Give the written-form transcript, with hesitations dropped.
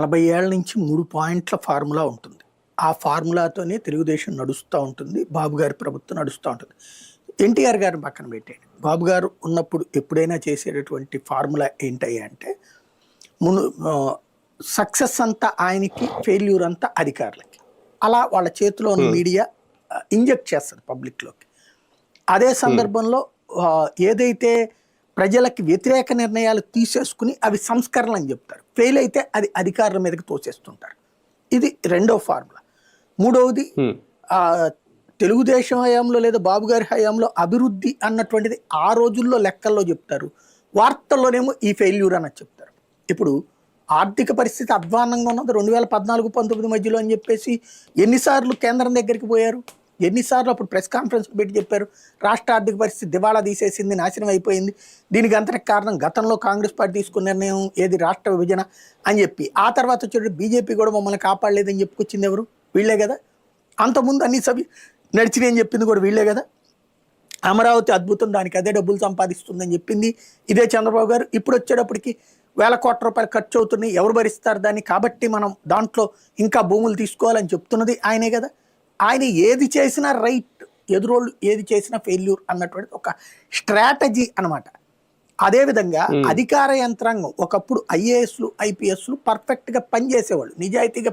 40 ఏళ్ల నుంచి 3 పాయింట్ల ఫార్ములా ఉంటుంది. ఆ ఫార్ములాతోనే తెలుగుదేశం నడుస్తూ ఉంటుంది. బాబు గారి ప్రభుత్వం నడుస్తూ ఉంటుంది. ఎన్టీఆర్ గారిని పక్కన పెట్టేయండి. బాబు గారు ఉన్నప్పుడు ఎప్పుడైనా చేసేటటువంటి ఫార్ములా ఏంటయ్యా అంటే మును సక్సెస్ అంతా ఆయనకి, ఫెయిల్యూర్ అంతా అధికారులకి. అలా వాళ్ళ చేతిలో ఉన్న మీడియా ఇంజెక్ట్ చేస్తుంది పబ్లిక్లోకి. అదే సందర్భంలో ఏదైతే ప్రజలకి వ్యతిరేక నిర్ణయాలు తీసేసుకుని అవి సంస్కరణలు అని చెప్తారు. ఫెయిల్ అయితే అది అధికారుల మీదకి తోసేస్తుంటారు. ఇది రెండో ఫార్ములా. మూడవది తెలుగుదేశం హయాంలో లేదా బాబు గారి హయాంలో అభివృద్ధి అన్నటువంటిది ఆ రోజుల్లో లెక్కల్లో చెప్తారు, వార్తల్లోనేమో ఈ ఫెయిల్యూర్ అన్నది చెప్తారు. ఇప్పుడు ఆర్థిక పరిస్థితి అధ్వాన్నంగా ఉన్నది 2014-19 మధ్యలో అని చెప్పేసి ఎన్నిసార్లు కేంద్రం దగ్గరికి పోయారు, ఎన్నిసార్లు అప్పుడు ప్రెస్ కాన్ఫరెన్స్ పెట్టి చెప్పారు రాష్ట్ర ఆర్థిక పరిస్థితి దివాళా తీసేసింది, నాశనం అయిపోయింది, దీనికి అంతటికి కారణం గతంలో కాంగ్రెస్ పార్టీ తీసుకున్న నిర్ణయం ఏది రాష్ట్ర విభజన అని చెప్పి. ఆ తర్వాత వచ్చేటప్పుడు బీజేపీ కూడా మమ్మల్ని కాపాడలేదని చెప్పుకొచ్చింది ఎవరు? వీళ్ళే కదా. అంతకుముందు అన్ని సభ్యు నడిచినాయని చెప్పింది కూడా వీళ్ళే కదా. అమరావతి అద్భుతం, దానికి అదే డబ్బులు సంపాదిస్తుందని చెప్పింది ఇదే చంద్రబాబు గారు. ఇప్పుడు వచ్చేటప్పటికి వేల కోట్ల రూపాయలు ఖర్చు అవుతున్నాయి, ఎవరు భరిస్తారు దాన్ని, కాబట్టి మనం దాంట్లో ఇంకా భూములు తీసుకోవాలని చెప్తున్నది ఆయనే కదా. ఆయన ఏది చేసినా రైట్, ఎదురోళ్ళు ఏది చేసినా ఫెయిల్యూర్ అన్నటువంటి ఒక స్ట్రాటజీ అనమాట. అదేవిధంగా అధికార యంత్రాంగం ఒకప్పుడు ఐఏఎస్లు, ఐపీఎస్లు పర్ఫెక్ట్గా పనిచేసేవాళ్ళు, నిజాయితీగా